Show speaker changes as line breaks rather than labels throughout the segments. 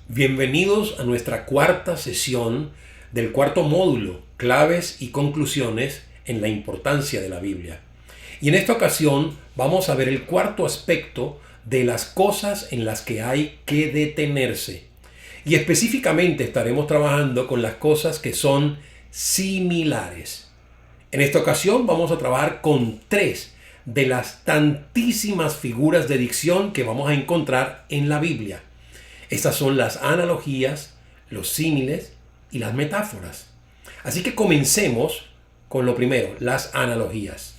Bienvenidos a nuestra cuarta sesión del cuarto módulo, claves y conclusiones en la importancia de la Biblia. Y en esta ocasión vamos a ver el cuarto aspecto de las cosas en las que hay que detenerse. Y específicamente estaremos trabajando con las cosas que son similares. En esta ocasión vamos a trabajar con tres de las tantísimas figuras de dicción que vamos a encontrar en la Biblia. Estas son las analogías, los símiles y las metáforas. Así que comencemos con lo primero, las analogías.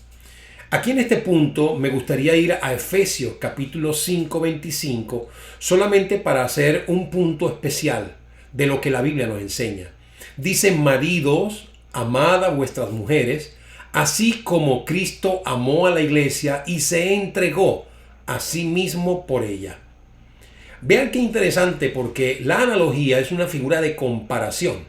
Aquí en este punto me gustaría ir a Efesios capítulo 5, 25, solamente para hacer un punto especial de lo que la Biblia nos enseña. Dice: maridos, amad a vuestras mujeres, así como Cristo amó a la iglesia y se entregó a sí mismo por ella. Vean qué interesante, porque la analogía es una figura de comparación.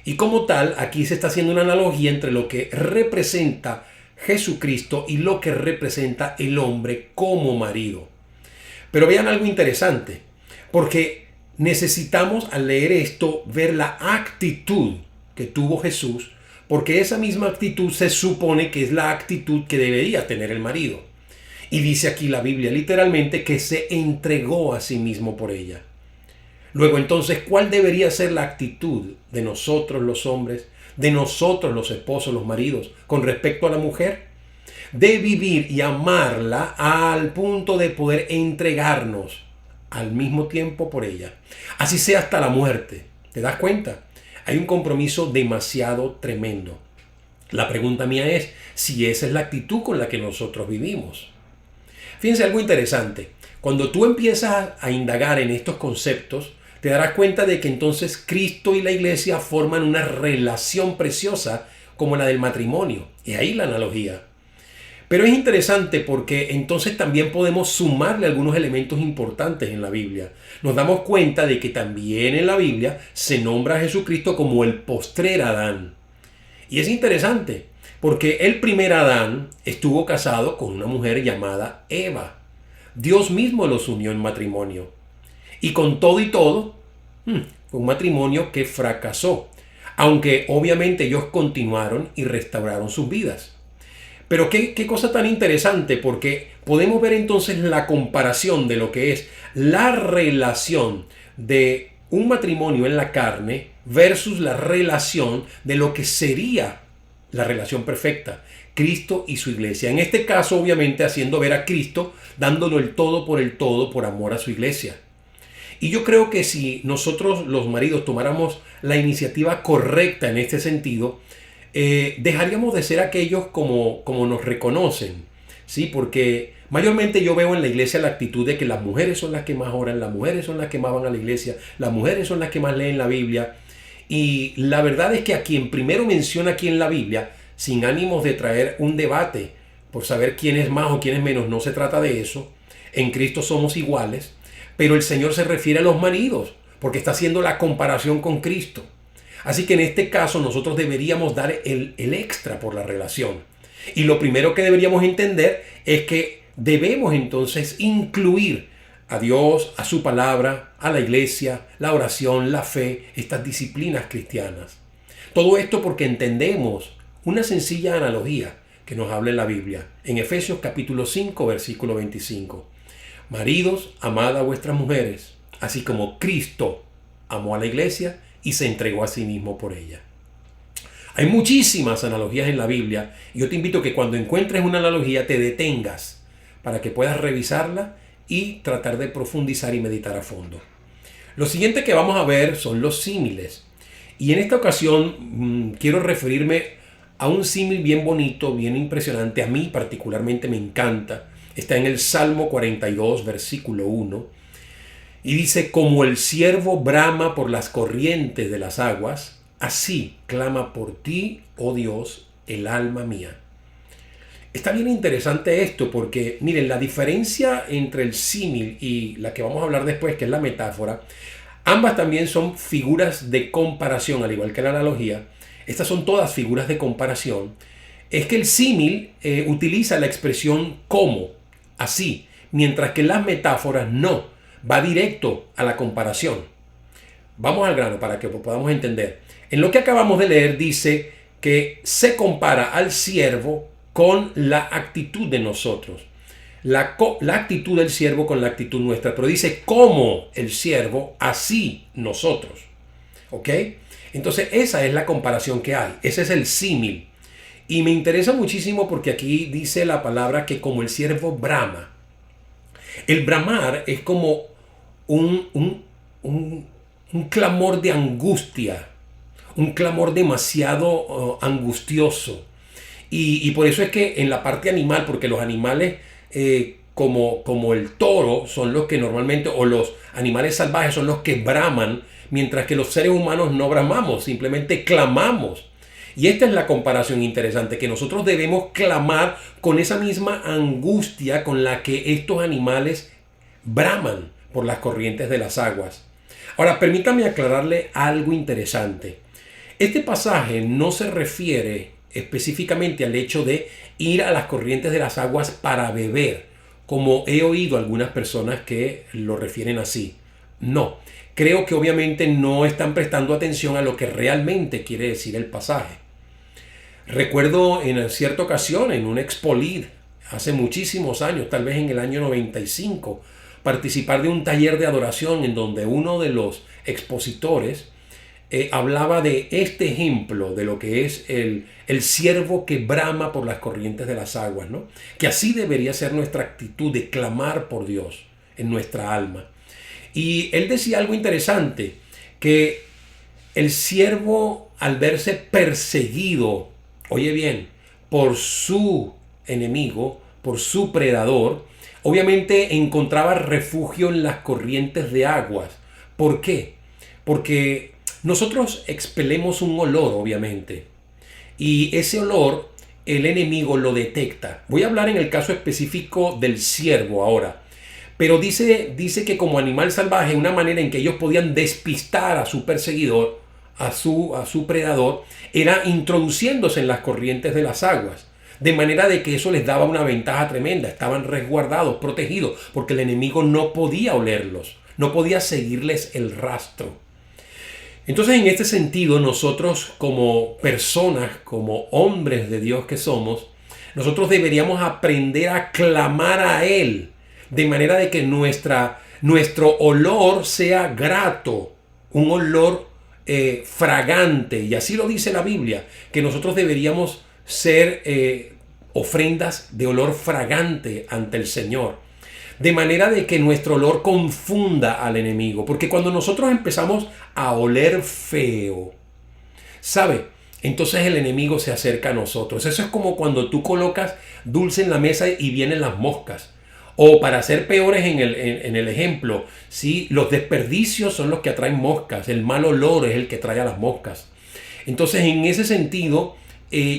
Y como tal, aquí se está haciendo una analogía entre lo que representa Jesucristo y lo que representa el hombre como marido. Pero vean algo interesante, porque necesitamos al leer esto ver la actitud que tuvo Jesús, porque esa misma actitud se supone que es la actitud que debería tener el marido. Y dice aquí la Biblia literalmente que se entregó a sí mismo por ella. Luego entonces, ¿cuál debería ser la actitud de nosotros los hombres, de nosotros los esposos, los maridos, con respecto a la mujer? De vivir y amarla al punto de poder entregarnos al mismo tiempo por ella. Así sea hasta la muerte. ¿Te das cuenta? Hay un compromiso demasiado tremendo. La pregunta mía es si esa es la actitud con la que nosotros vivimos. Fíjense algo interesante. Cuando tú empiezas a indagar en estos conceptos, te darás cuenta de que entonces Cristo y la iglesia forman una relación preciosa como la del matrimonio. Y ahí la analogía. Pero es interesante porque entonces también podemos sumarle algunos elementos importantes en la Biblia. Nos damos cuenta de que también en la Biblia se nombra a Jesucristo como el postrer Adán. Y es interesante, porque el primer Adán estuvo casado con una mujer llamada Eva. Dios mismo los unió en matrimonio. Y con todo y todo, fue un matrimonio que fracasó. Aunque obviamente ellos continuaron y restauraron sus vidas. Pero qué cosa tan interesante, porque podemos ver entonces la comparación de lo que es la relación de un matrimonio en la carne versus la relación de lo que sería la relación perfecta, Cristo y su iglesia. En este caso, obviamente, haciendo ver a Cristo, dándolo el todo por amor a su iglesia. Y yo creo que si nosotros los maridos tomáramos la iniciativa correcta en este sentido, dejaríamos de ser aquellos como nos reconocen, ¿sí? Porque mayormente yo veo en la iglesia la actitud de que las mujeres son las que más oran, las mujeres son las que más van a la iglesia, las mujeres son las que más leen la Biblia. Y la verdad es que a quien primero menciona aquí en la Biblia, sin ánimos de traer un debate por saber quién es más o quién es menos, no se trata de eso. En Cristo somos iguales, pero el Señor se refiere a los maridos, porque está haciendo la comparación con Cristo. Así que en este caso nosotros deberíamos dar el extra por la relación. Y lo primero que deberíamos entender es que debemos entonces incluir a Dios, a su palabra, a la iglesia, la oración, la fe, estas disciplinas cristianas. Todo esto porque entendemos una sencilla analogía que nos habla en la Biblia, en Efesios capítulo 5, versículo 25. Maridos, amad a vuestras mujeres, así como Cristo amó a la iglesia y se entregó a sí mismo por ella. Hay muchísimas analogías en la Biblia y yo te invito a que cuando encuentres una analogía te detengas para que puedas revisarla y tratar de profundizar y meditar a fondo. Lo siguiente que vamos a ver son los símiles. Y en esta ocasión quiero referirme a un símil bien bonito, bien impresionante. A mí particularmente me encanta. Está en el Salmo 42, versículo 1. Y dice: como el ciervo brama por las corrientes de las aguas, así clama por ti, oh Dios, el alma mía. Está bien interesante esto porque, miren, la diferencia entre el símil y la que vamos a hablar después, que es la metáfora, ambas también son figuras de comparación, al igual que la analogía. Estas son todas figuras de comparación. Es que el símil utiliza la expresión como, así, mientras que las metáforas no, va directo a la comparación. Vamos al grano para que podamos entender. En lo que acabamos de leer dice que se compara al siervo con la actitud de nosotros. La actitud del siervo con la actitud nuestra. Pero dice como el siervo, así nosotros. ¿Ok? Entonces esa es la comparación que hay. Ese es el símil. Y me interesa muchísimo porque aquí dice la palabra que como el siervo brama. El bramar es como un clamor de angustia, un clamor demasiado angustioso. Y por eso es que en la parte animal, porque los animales como el toro son los que normalmente, o los animales salvajes son los que braman, mientras que los seres humanos no bramamos, simplemente clamamos. Y esta es la comparación interesante, que nosotros debemos clamar con esa misma angustia con la que estos animales braman por las corrientes de las aguas. Ahora, permítame aclararle algo interesante. Este pasaje no se refiere específicamente al hecho de ir a las corrientes de las aguas para beber, como he oído algunas personas que lo refieren así. No, creo que obviamente no están prestando atención a lo que realmente quiere decir el pasaje. Recuerdo en cierta ocasión, en un Expolid, hace muchísimos años, tal vez en el año 95, participar de un taller de adoración en donde uno de los expositores hablaba de este ejemplo de lo que es el siervo que brama por las corrientes de las aguas, ¿no? Que así debería ser nuestra actitud de clamar por Dios en nuestra alma. Y él decía algo interesante, que el siervo al verse perseguido, oye bien, por su enemigo, por su predador, obviamente encontraba refugio en las corrientes de aguas. ¿Por qué? Porque nosotros expelemos un olor, obviamente, y ese olor el enemigo lo detecta. Voy a hablar en el caso específico del ciervo ahora, pero dice que como animal salvaje, una manera en que ellos podían despistar a su perseguidor, a su predador, era introduciéndose en las corrientes de las aguas. De manera de que eso les daba una ventaja tremenda. Estaban resguardados, protegidos, porque el enemigo no podía olerlos, no podía seguirles el rastro. Entonces, en este sentido, nosotros como personas, como hombres de Dios que somos, nosotros deberíamos aprender a clamar a Él, de manera de que nuestro olor sea grato, un olor fragante. Y así lo dice la Biblia, que nosotros deberíamos ser ofrendas de olor fragante ante el Señor. De manera de que nuestro olor confunda al enemigo. Porque cuando nosotros empezamos a oler feo, ¿sabe? Entonces el enemigo se acerca a nosotros. Eso es como cuando tú colocas dulce en la mesa y vienen las moscas. O para ser peores en el ejemplo, ¿sí? Los desperdicios son los que atraen moscas. El mal olor es el que trae a las moscas. Entonces, en ese sentido,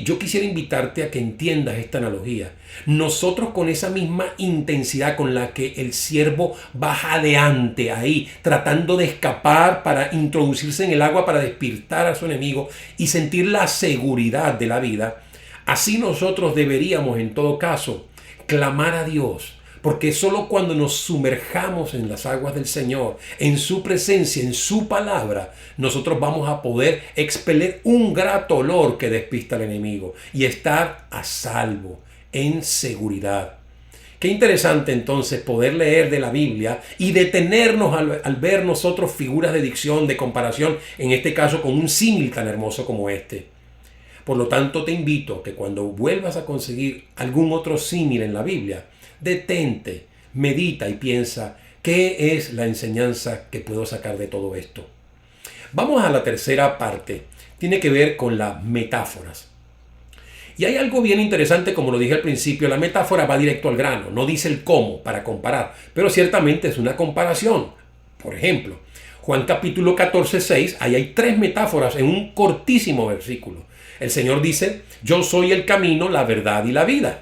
yo quisiera invitarte a que entiendas esta analogía. Nosotros con esa misma intensidad con la que el siervo va jadeante ahí, tratando de escapar para introducirse en el agua para despistar a su enemigo y sentir la seguridad de la vida, así nosotros deberíamos en todo caso clamar a Dios. Porque solo cuando nos sumerjamos en las aguas del Señor, en su presencia, en su palabra, nosotros vamos a poder expeler un grato olor que despista al enemigo y estar a salvo, en seguridad. Qué interesante entonces poder leer de la Biblia y detenernos al ver nosotros figuras de dicción, de comparación, en este caso con un símil tan hermoso como este. Por lo tanto, te invito a que cuando vuelvas a conseguir algún otro símil en la Biblia, detente, medita y piensa qué es la enseñanza que puedo sacar de todo esto. Vamos a la tercera parte. Tiene que ver con las metáforas. Y hay algo bien interesante, como lo dije al principio, la metáfora va directo al grano, no dice el cómo para comparar, pero ciertamente es una comparación. Por ejemplo, Juan capítulo 14, 6, ahí hay 3 metáforas en un cortísimo versículo. El Señor dice, yo soy el camino, la verdad y la vida.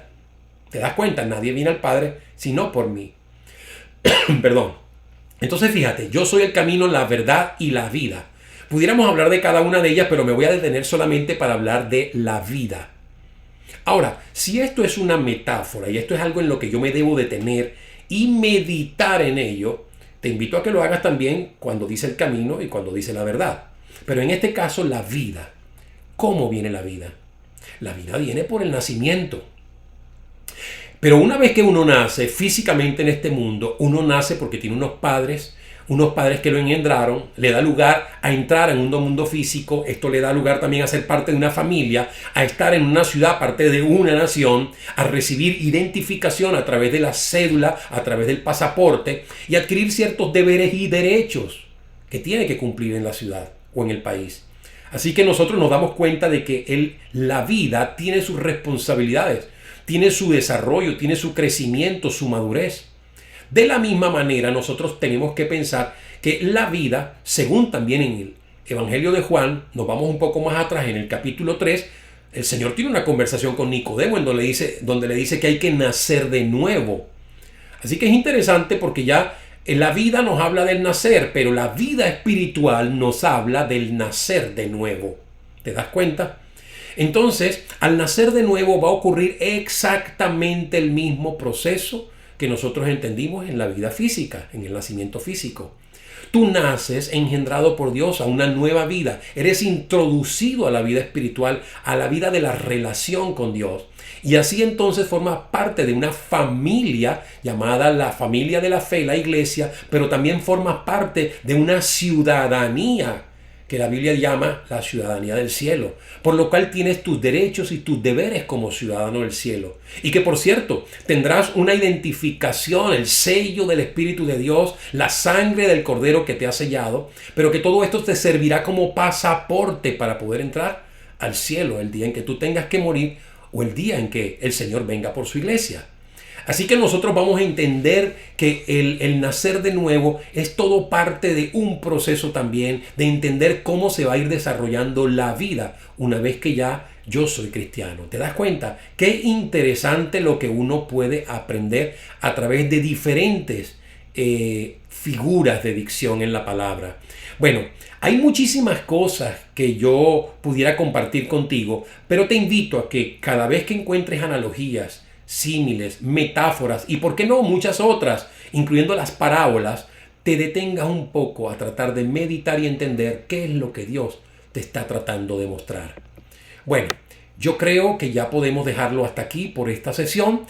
¿Te das cuenta? Nadie viene al Padre sino por mí. Perdón. Entonces fíjate, yo soy el camino, la verdad y la vida. Pudiéramos hablar de cada una de ellas, pero me voy a detener solamente para hablar de la vida. Ahora, si esto es una metáfora y esto es algo en lo que yo me debo detener y meditar en ello, Te invito a que lo hagas también cuando dice el camino y cuando dice la verdad. Pero en este caso, la vida. ¿Cómo viene la vida? La vida viene por el nacimiento. Pero una vez que uno nace físicamente en este mundo, uno nace porque tiene unos padres que lo engendraron, le da lugar a entrar en un mundo físico, esto le da lugar también a ser parte de una familia, a estar en una ciudad, parte de una nación, a recibir identificación a través de la cédula, a través del pasaporte y adquirir ciertos deberes y derechos que tiene que cumplir en la ciudad o en el país. Así que nosotros nos damos cuenta de que la vida tiene sus responsabilidades, tiene su desarrollo, tiene su crecimiento, su madurez. De la misma manera, nosotros tenemos que pensar que la vida, según también en el Evangelio de Juan, nos vamos un poco más atrás en el capítulo 3, el Señor tiene una conversación con Nicodemo en donde le dice que hay que nacer de nuevo. Así que es interesante porque ya la vida nos habla del nacer, pero la vida espiritual nos habla del nacer de nuevo. ¿Te das cuenta? Entonces, al nacer de nuevo va a ocurrir exactamente el mismo proceso que nosotros entendimos en la vida física, en el nacimiento físico. Tú naces engendrado por Dios a una nueva vida. Eres introducido a la vida espiritual, a la vida de la relación con Dios. Y así entonces formas parte de una familia llamada la familia de la fe, la iglesia, pero también formas parte de una ciudadanía que la Biblia llama la ciudadanía del cielo, por lo cual tienes tus derechos y tus deberes como ciudadano del cielo. Y que por cierto, tendrás una identificación, el sello del Espíritu de Dios, la sangre del Cordero que te ha sellado, pero que todo esto te servirá como pasaporte para poder entrar al cielo el día en que tú tengas que morir o el día en que el Señor venga por su iglesia. Así que nosotros vamos a entender que el nacer de nuevo es todo parte de un proceso también de entender cómo se va a ir desarrollando la vida una vez que ya yo soy cristiano. ¿Te das cuenta? Qué interesante lo que uno puede aprender a través de diferentes figuras de dicción en la palabra. Bueno, hay muchísimas cosas que yo pudiera compartir contigo, pero te invito a que cada vez que encuentres analogías, símiles, metáforas y por qué no muchas otras, incluyendo las parábolas, te detengas un poco a tratar de meditar y entender qué es lo que Dios te está tratando de mostrar. Bueno, yo creo que ya podemos dejarlo hasta aquí por esta sesión.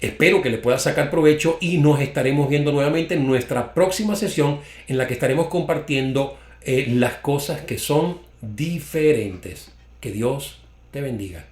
Espero que le puedas sacar provecho y nos estaremos viendo nuevamente en nuestra próxima sesión en la que estaremos compartiendo las cosas que son diferentes. Que Dios te bendiga.